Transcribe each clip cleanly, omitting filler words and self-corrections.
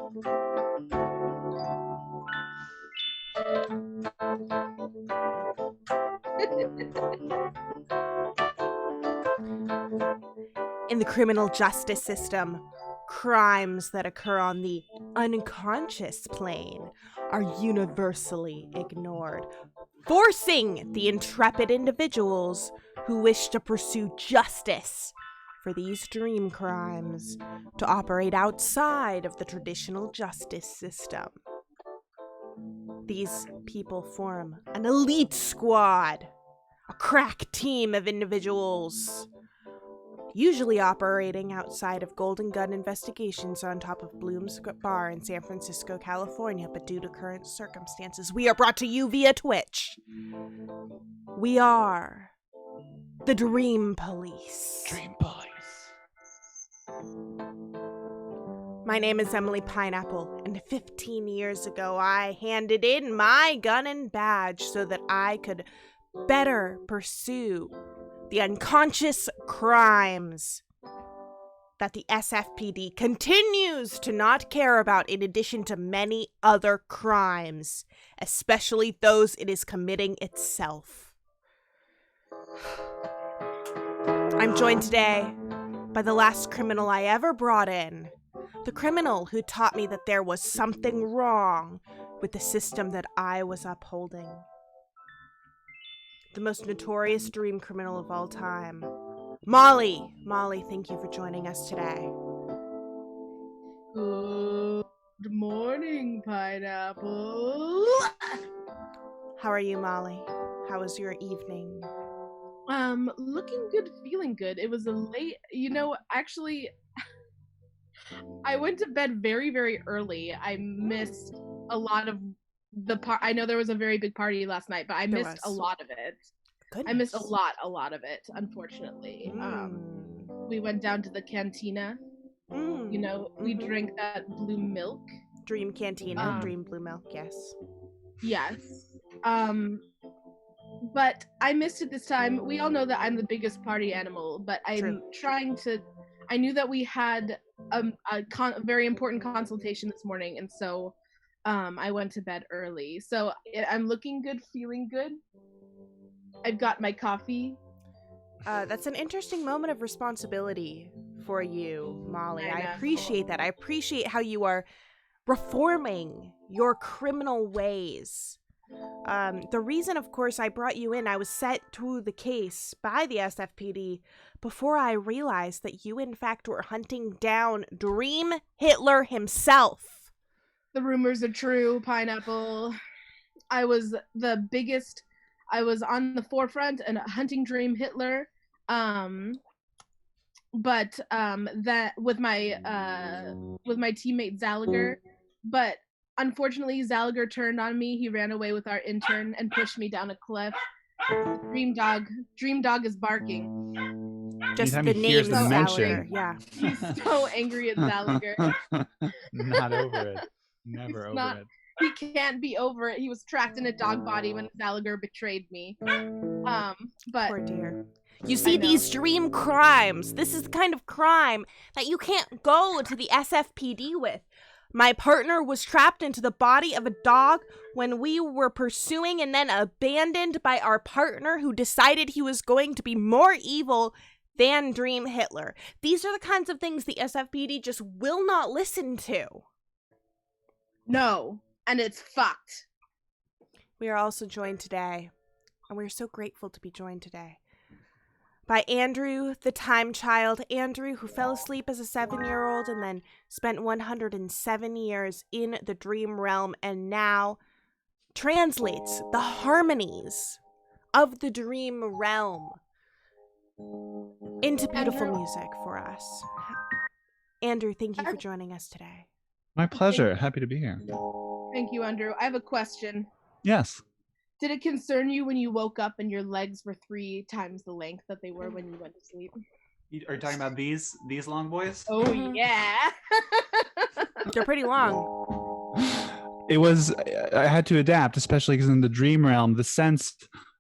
In the criminal justice system, crimes that occur on the unconscious plane are universally ignored, forcing the intrepid individuals who wish to pursue justice for these dream crimes to operate outside of the traditional justice system. These people form an elite squad, a crack team of individuals, usually operating outside of Golden Gun investigations on top of Bloom's Bar in San Francisco, California, but due to current circumstances, we are brought to you via Twitch. We are the Dream Police. Dream Police. My name is Emily Pineapple, and 15 years ago I handed in my gun and badge so that I could better pursue the unconscious crimes that the SFPD continues to not care about, in addition to many other crimes, especially those it is committing itself. I'm joined today by the last criminal I ever brought in, the criminal who taught me that there was something wrong with the system that I was upholding. The most notorious dream criminal of all time, Molly. Molly, thank you for joining us today. Good morning, Pineapple. How are you, Molly? How was your evening? Looking good, feeling good. It was a late, actually, I went to bed very, very early. I missed a lot of the part. I know there was a very big party last night, but I missed a lot of it. Goodness. I missed a lot of it, unfortunately. We went down to the cantina. We drank that blue milk. Dream Cantina, Dream Blue Milk, yes. Yes. But I missed it this time. We all know that I'm the biggest party animal, but I'm trying to... I knew that we had a very important consultation this morning, and so I went to bed early. So I'm looking good, feeling good. I've got my coffee. That's an interesting moment of responsibility for you, Molly. I appreciate that. I appreciate how you are reforming your criminal ways. The reason, of course, I brought you in, I was set to the case by the SFPD before I realized that you, in fact, were hunting down Dream Hitler himself. The rumors are true, Pineapple. I was the biggest. I was on the forefront and hunting Dream Hitler. But that with my teammate Zaliger, but unfortunately Zaliger turned on me. He ran away with our intern and pushed me down a cliff. Dream Dog is barking. Just Anytime the he name hears the Zaliger, mention. yeah. He's so angry at Zaliger. Not over it. Never over it. He can't be over it. He was trapped in a dog body when Zaliger betrayed me. But poor dear. You see, these dream crimes, this is the kind of crime that you can't go to the SFPD with. My partner was trapped into the body of a dog when we were pursuing and then abandoned by our partner who decided he was going to be more evil than Dream Hitler. These are the kinds of things the SFPD just will not listen to. No, and it's fucked. We are also joined today, and we're so grateful to be joined today, by Andrew, the time child. Andrew, who fell asleep as a 7-year-old and then spent 107 years in the dream realm and now translates the harmonies of the dream realm into beautiful music for us. Andrew, thank you for joining us today. My pleasure. Happy to be here. Thank you, Andrew. I have a question. Yes. Did it concern you when you woke up and your legs were 3 times the length that they were when you went to sleep? Are you talking about these long boys? Oh, yeah. They're pretty long. It was, I had to adapt, especially because in the dream realm, the sense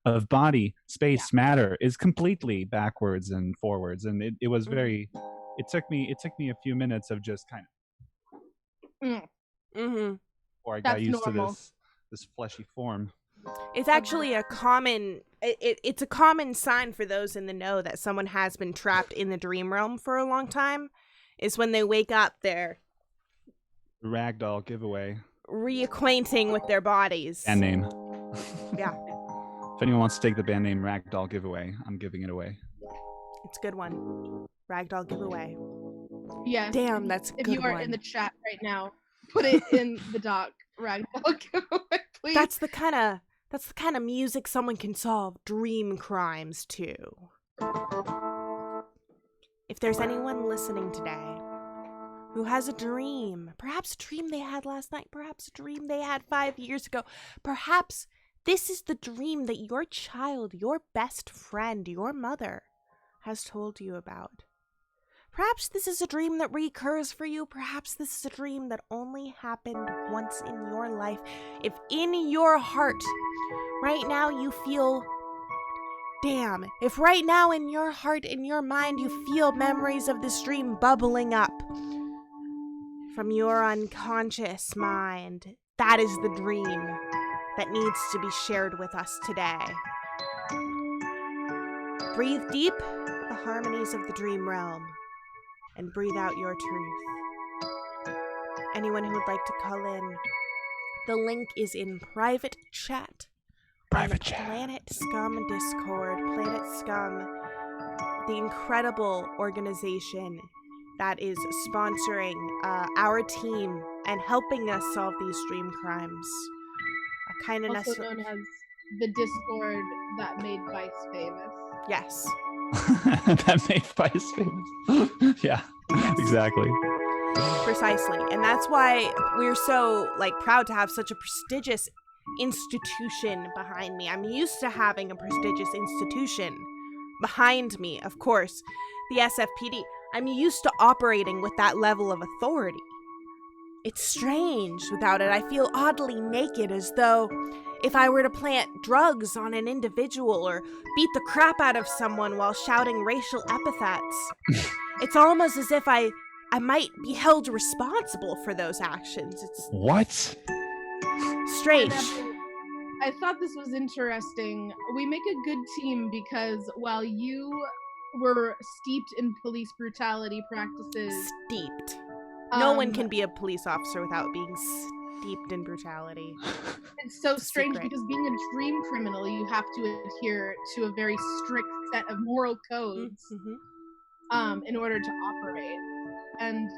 of body, space, matter is completely backwards and forwards. And it was very, it took me a few minutes of just kind of Mm-hmm. Or I got That's used normal. to this fleshy form. It's actually a common it's a common sign for those in the know that someone has been trapped in the dream realm for a long time, is when they wake up they're Ragdoll giveaway. reacquainting with their bodies. Band name. Yeah. If anyone wants to take the band name Ragdoll giveaway, I'm giving it away. It's a good one. Ragdoll giveaway. Yes. Damn, that's a If good you are one. in the chat right now, put it in the doc. Ragdoll giveaway, please. That's the kind of music someone can solve dream crimes to. If there's anyone listening today who has a dream, perhaps a dream they had last night, perhaps a dream they had 5 years ago, perhaps this is the dream that your child, your best friend, your mother has told you about. Perhaps this is a dream that recurs for you. Perhaps this is a dream that only happened once in your life. If in your heart, right now you feel, damn, if right now in your heart, in your mind, you feel memories of this dream bubbling up from your unconscious mind, that is the dream that needs to be shared with us today. Breathe deep the harmonies of the dream realm and breathe out your truth. Anyone who would like to call in, the link is in private chat. Private on chat. Planet Scum Discord. Planet Scum, the incredible organization that is sponsoring our team and helping us solve these dream crimes. Also known as the Discord that made Vice famous. Yes. That made Vice famous. Yeah, exactly. Precisely. And that's why we're so proud to have such a prestigious institution behind me. I'm used to having a prestigious institution behind me, of course. The SFPD. I'm used to operating with that level of authority. It's strange without it. I feel oddly naked, as though if I were to plant drugs on an individual or beat the crap out of someone while shouting racial epithets, it's almost as if I might be held responsible for those actions. It's What? strange. I thought this was interesting. We make a good team because while you were steeped in police brutality practices, Steeped. No one can be a police officer without being steeped in brutality. It's so It's a strange secret. because being a dream criminal, you have to adhere to a very strict set of moral codes Mm-hmm. in order to operate. And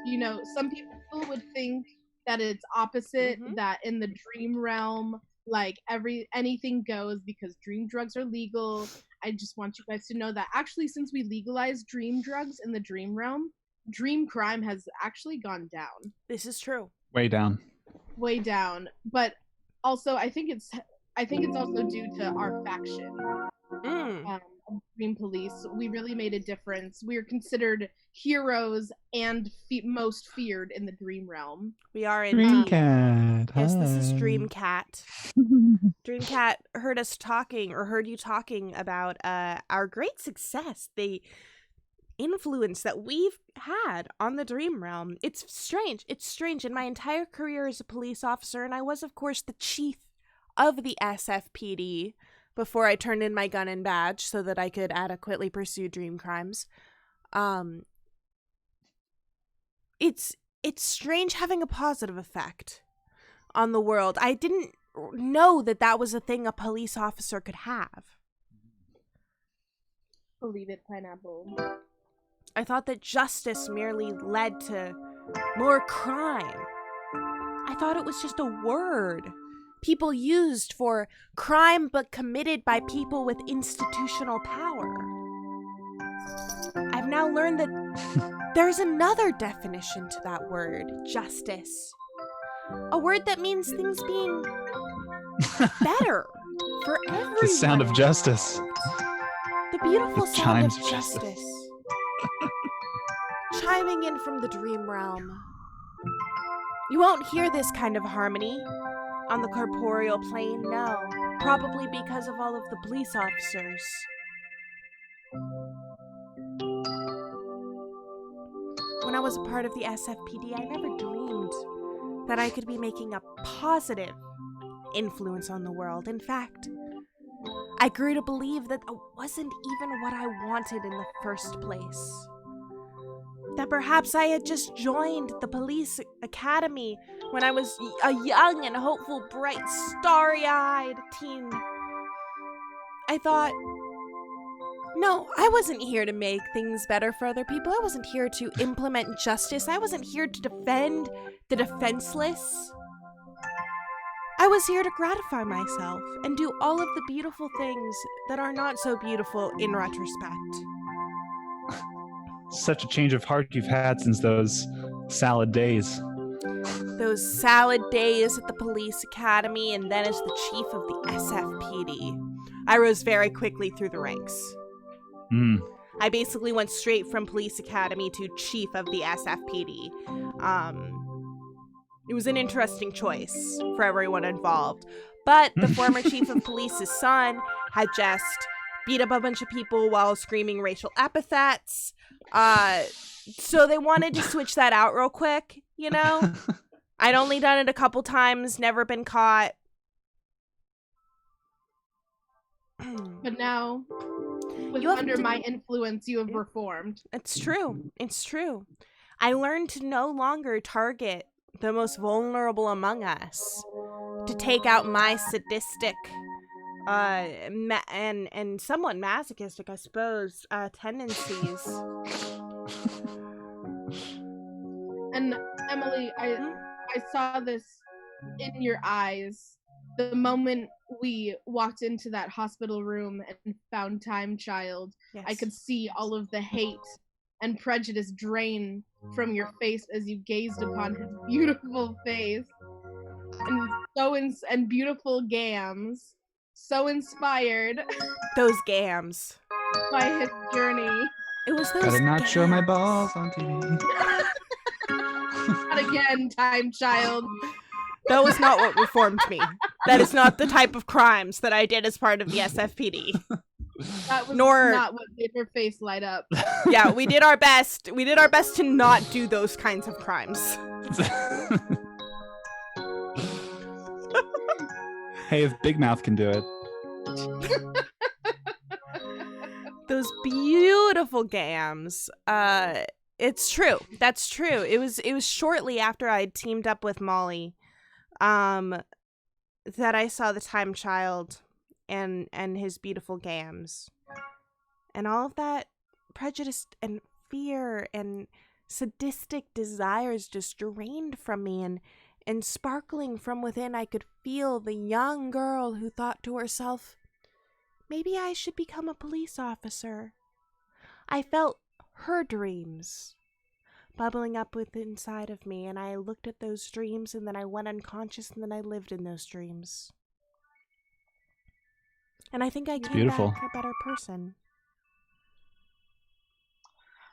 some people would think that it's opposite, Mhm. that in the dream realm, anything goes because dream drugs are legal. I just want you guys to know that actually, since we legalized dream drugs in the dream realm, dream crime has actually gone down. This is true. Way down. Way down. But also I think it's also due to our faction. Of Dream Police. We really made a difference. We are considered heroes and most feared in the dream realm. We are indeed. Dreamcat. Yes, this is Hi. Dreamcat. Dreamcat heard you talking about our great success, the influence that we've had on the dream realm. It's strange. In my entire career as a police officer, and I was, of course, the chief of the SFPD before I turned in my gun and badge so that I could adequately pursue dream crimes. It's strange having a positive effect on the world. I didn't know that was a thing a police officer could have. Believe it, Pineapple. I thought that justice merely led to more crime. I thought it was just a word people used for crime but committed by people with institutional power. I've now learned that there's another definition to that word, justice. A word that means things being better for everyone. The sound of justice. The beautiful The sound chimes of of justice. justice. Chiming in from the dream realm. You won't hear this kind of harmony on the corporeal plane, no. Probably because of all of the police officers. When I was a part of the SFPD, I never dreamed that I could be making a positive influence on the world. In fact, I grew to believe that wasn't even what I wanted in the first place. That perhaps I had just joined the police academy when I was a young and hopeful, bright, starry-eyed teen. I thought, no, I wasn't here to make things better for other people. I wasn't here to implement justice. I wasn't here to defend the defenseless. I was here to gratify myself and do all of the beautiful things that are not so beautiful in retrospect. Such a change of heart you've had since those salad days. Those salad days at the police academy, and then as the chief of the SFPD. I rose very quickly through the ranks. I basically went straight from police academy to chief of the SFPD. It was an interesting choice for everyone involved. But the former chief of police's son had just beat up a bunch of people while screaming racial epithets. So they wanted to switch that out real quick, you know? I'd only done it a couple times, never been caught. But now, under my influence, you have reformed. It's true. It's true. I learned to no longer target the most vulnerable among us, to take out my sadistic and somewhat masochistic, I suppose, tendencies. And Emily, I saw this in your eyes the moment we walked into that hospital room and found Time Child. Yes. I could see all of the hate and prejudice drain from your face as you gazed upon his beautiful face and beautiful gams. So inspired Those gams. by his journey. It was those Gotta not gams. show my balls on TV. Not again, Time Child. That was not what reformed me. That is not the type of crimes that I did as part of the SFPD. That was Nor- not what made her face light up. Yeah, we did our best. We did our best to not do those kinds of crimes. Hey, if Big Mouth can do it. Those beautiful gams. It's true. That's true. It was shortly after I'd teamed up with Molly, that I saw the Time Child and his beautiful gams. And all of that prejudice and fear and sadistic desires just drained from me, and sparkling from within, I could feel the young girl who thought to herself, maybe I should become a police officer. I felt her dreams bubbling up within inside of me, and I looked at those dreams, and then I went unconscious, and then I lived in those dreams. And I think I came beautiful. back a better person.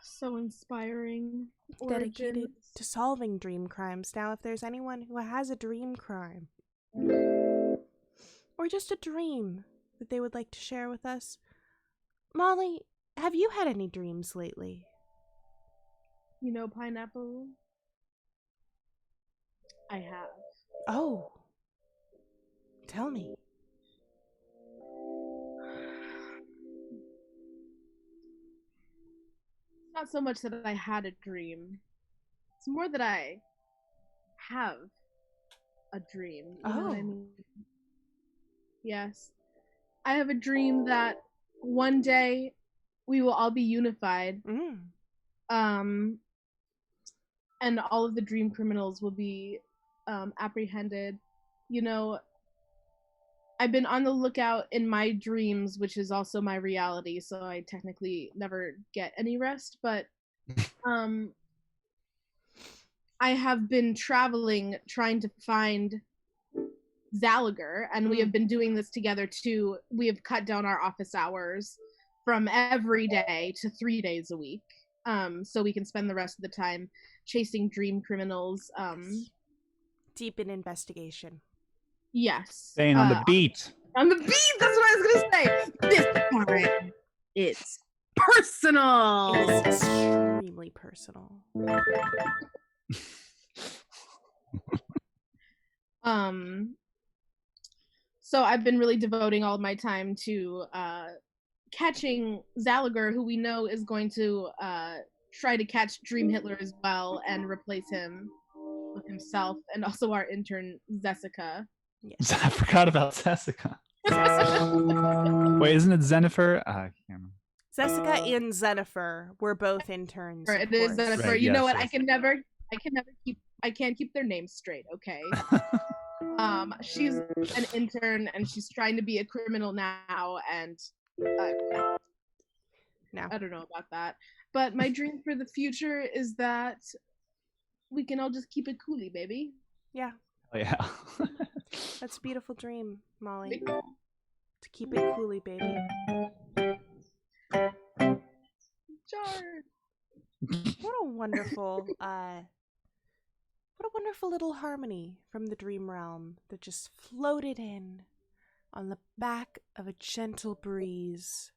So inspiring. Dedicated Origins. to solving dream crimes. Now, if there's anyone who has a dream crime, or just a dream that they would like to share with us, Molly, have you had any dreams lately? You know, Pineapple? I have. Oh. Tell me. Not so much that I had a dream. It's more that I have a dream. You know what I mean? Yes. I have a dream that one day we will all be unified. And all of the dream criminals will be apprehended. You know, I've been on the lookout in my dreams, which is also my reality, so I technically never get any rest, but I have been traveling trying to find Zalagar, and we have been doing this together too. We have cut down our office hours from every day to 3 days a week, so we can spend the rest of the time chasing dream criminals. Deep in investigation. Yes. Staying on the beat. On the beat, that's what I was gonna say. This part, it's personal. It is extremely personal. So I've been really devoting all of my time to catching Zalagar, who we know is going to try to catch Dream Hitler as well and replace him with himself, and also our intern Zessica. Yes. I forgot about Zessica. Wait, isn't it Zenifer? I can't remember. Jessica and Zenifer were both interns. It is Zenifer. Right, you know yes, what? yes. I can't keep their names straight. Okay. She's an intern and she's trying to be a criminal now, and No. I don't know about that. But my dream for the future is that we can all just keep it coolie, baby. Yeah. Oh, yeah. That's a beautiful dream, Molly. To keep it coolly, baby. Jar. What a wonderful little harmony from the dream realm that just floated in on the back of a gentle breeze.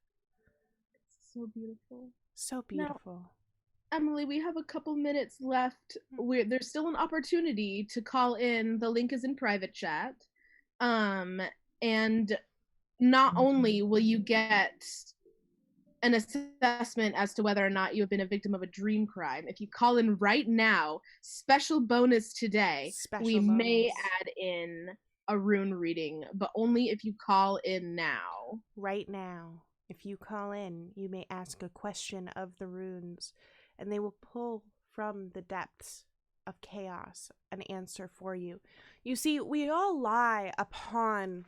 So beautiful. So beautiful. Now, Emily, we have a couple minutes left. There's still an opportunity to call in. The link is in private chat. And not only will you get an assessment as to whether or not you have been a victim of a dream crime, if you call in right now, special bonus today, may add in a rune reading, but only if you call in now. Right now, if you call in, you may ask a question of the runes, and they will pull from the depths of chaos an answer for you. You see, we all lie upon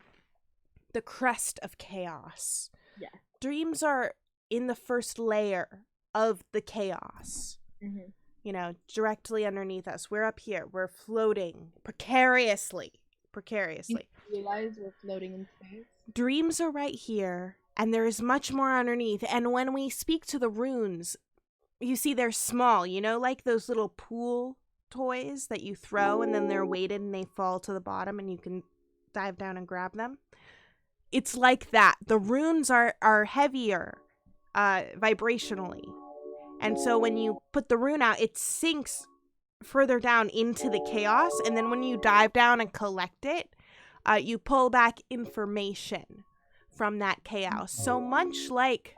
the crest of chaos. Yeah. Dreams are in the first layer of the chaos. Mm-hmm. You know, directly underneath us. We're up here. We're floating precariously. You realize we're floating in space? Dreams are right here, and there is much more underneath. And when we speak to the runes, you see they're small, you know, like those little pool toys that you throw and then they're weighted and they fall to the bottom and you can dive down and grab them. It's like that. The runes are heavier vibrationally. And so when you put the rune out, it sinks further down into the chaos. And then when you dive down and collect it, you pull back information from that chaos. So much like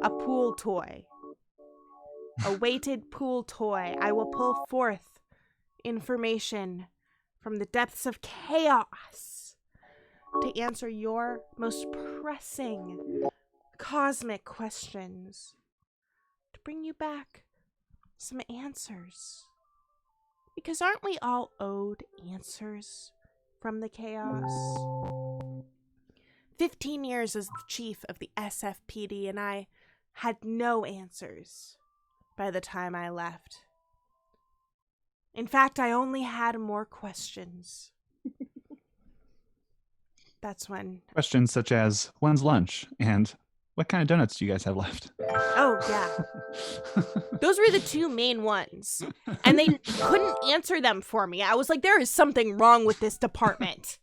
a pool toy, a weighted pool toy, I will pull forth information from the depths of chaos to answer your most pressing cosmic questions, to bring you back some answers. Because aren't we all owed answers from the chaos? 15 years as the chief of the SFPD, and I had no answers by the time I left. In fact, I only had more questions. That's when... Questions such as, when's lunch? And what kind of donuts do you guys have left? Oh, yeah. Those were the two main ones. And they couldn't answer them for me. I was like, there is something wrong with this department.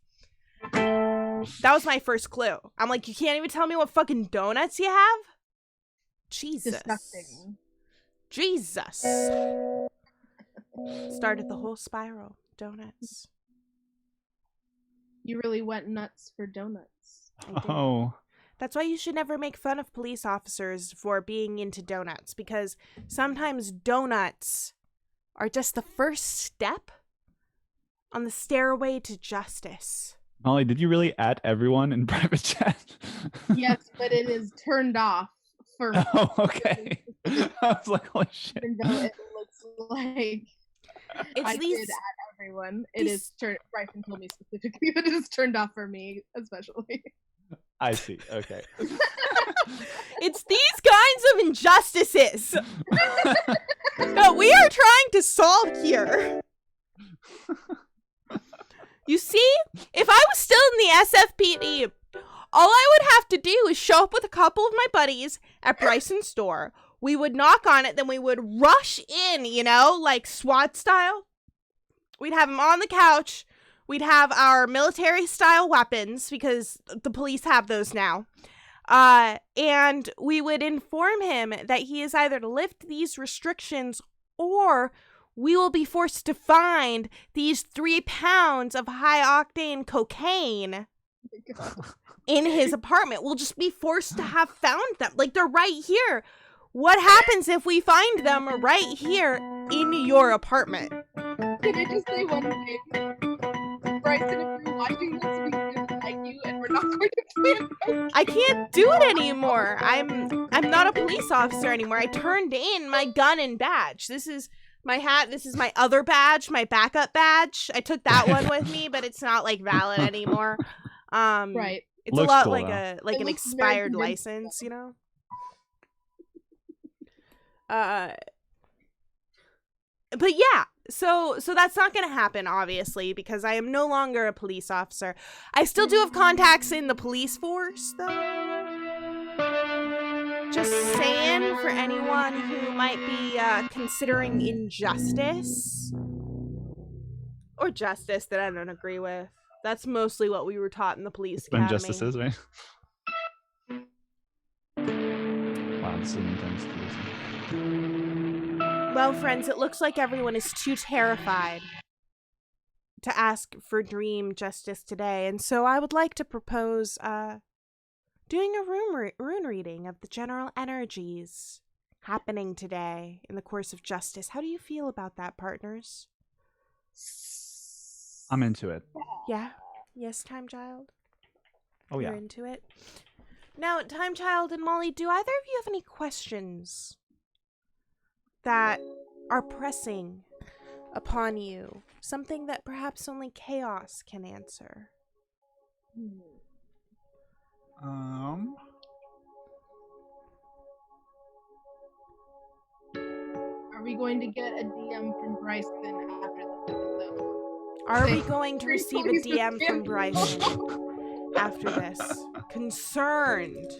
That was my first clue. I'm like, you can't even tell me what fucking donuts you have? Jesus. Disgusting. Jesus. Started the whole spiral. Donuts. You really went nuts for donuts. Oh. That's why you should never make fun of police officers for being into donuts, because sometimes donuts are just the first step on the stairway to justice. Molly, did you really at everyone in private chat? Yes, but it is turned off for... Oh, okay. I was like, holy shit. Even though it looks like I did at everyone. It is turned... Bryson told me specifically that it is turned off for me, especially. I see. Okay. It's these kinds of injustices that we are trying to solve here. You see, if I was still in the SFPD, all I would have to do is show up with a couple of my buddies at Bryson's store. We would knock on it, then we would rush in, you know, like SWAT style. We'd have him on the couch. We'd have our military-style weapons, because the police have those now. And we would inform him that he is either to lift these restrictions or we will be forced to find these 3 pounds of high-octane cocaine in his apartment. We'll just be forced to have found them. Like, they're right here. What happens if we find them right here in your apartment? Can I just say one thing? Bryson, if you're watching this, we really like you, and we're not going to plan. I can't do it anymore. I'm not a police officer anymore. I turned in my gun and badge. This is my hat. This is my other badge, my backup badge. I took that one with me, but it's not like valid anymore. Right. It's Looks a lot cool, like though. an expired license, you know? But yeah, so that's not going to happen, obviously, because I am no longer a police officer. I still do have contacts in the police force, though. Just saying, for anyone who might be considering injustice or justice that I don't agree with. That's mostly what we were taught in the police academy. Injustices, right? Wow, this is an intense police. Well, friends, it looks like everyone is too terrified to ask for dream justice today, and so I would like to propose doing a rune reading of the general energies happening today in the course of justice. How do you feel about that, partners? I'm into it. Yeah? Yes, Time Child? Oh, yeah. You're into it? Now, Time Child and Molly, do either of you have any questions that are pressing upon you? Something that perhaps only chaos can answer? Are we going to get a DM from Bryson after this episode? Are we going to receive a DM from Bryson after this? Concerned.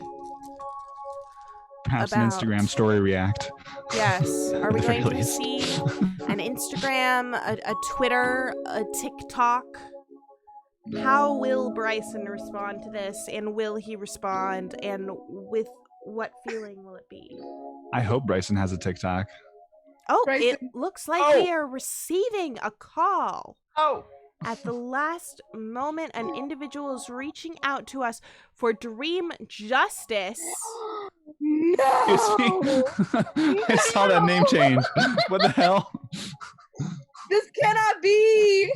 Perhaps about- an Instagram story react. Yes. Are we At the going to very least. receive an Instagram, a Twitter, a TikTok? How will Bryson respond to this? And will he respond? And with what feeling will it be? I hope Bryson has a TikTok. Oh, Bryson. it looks like we are receiving a call. Oh. At the last moment, an individual is reaching out to us for dream justice. Excuse me. No! I saw that name change. What the hell? This cannot be!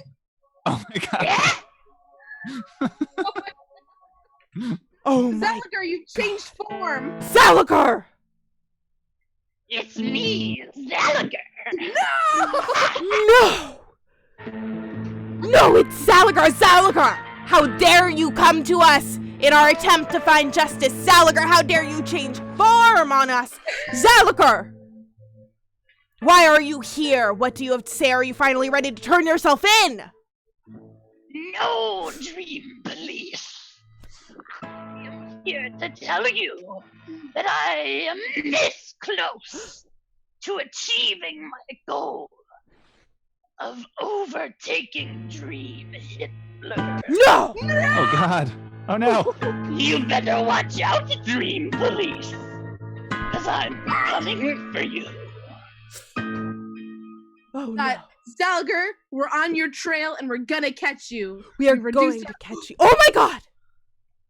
Oh my god. Oh my Zalagar, you changed form! Zalagar! It's me, Zalagar. No! No, it's Zalagar! Zalagar! How dare you come to us in our attempt to find justice? Zalagar, how dare you change form on us? Zalagar! Why are you here? What do you have to say? Are you finally ready to turn yourself in? No, Dream Police. I am here to tell you that I am this close to achieving my goal of overtaking Dream Hitler. No! Oh god. Oh no. You better watch out, Dream Police, because I'm coming for you. Oh no. Zalagar, we're on your trail and we're gonna catch you. We are we going reduced to catch you. Oh my god!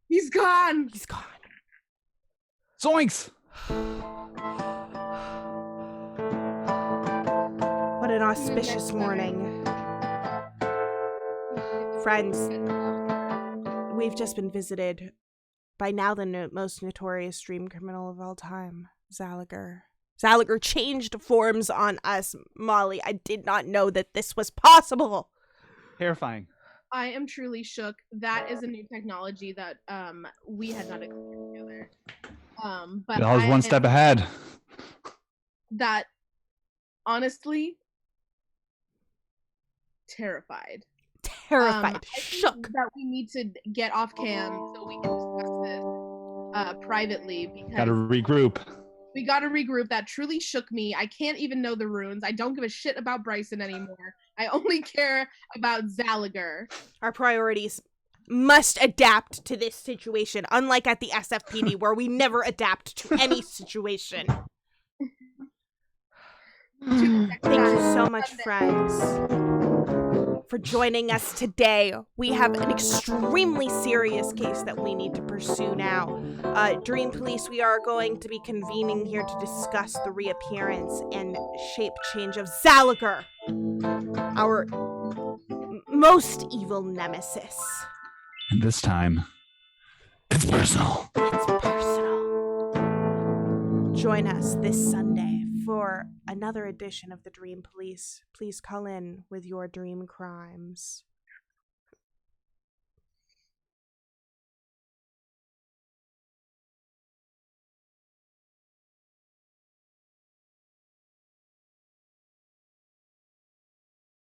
He's gone! He's gone. Zoinks. What an auspicious morning. Friends, we've just been visited by now the most notorious dream criminal of all time, Zalagar. Zalagar changed forms on us, Molly. I did not know that this was possible. Terrifying. I am truly shook. That is a new technology that we had not explored together. But I was one step ahead. That honestly terrified. Terrified, I think shook. that we need to get off cam so we can discuss this privately because Gotta regroup. we gotta regroup. That truly shook me. I can't even know the runes. I don't give a shit about Bryson anymore. I only care about Zalagar. Our priorities must adapt to this situation, unlike at the SFPD where we never adapt to any situation. Thank you so much, friends, for joining us today. We have an extremely serious case that we need to pursue now. Dream Police, we are going to be convening here to discuss the reappearance and shape change of Zalagar, our most evil nemesis. And this time, it's personal. It's personal. Join us this Sunday for another edition of the Dream Police. Please call in with your dream crimes.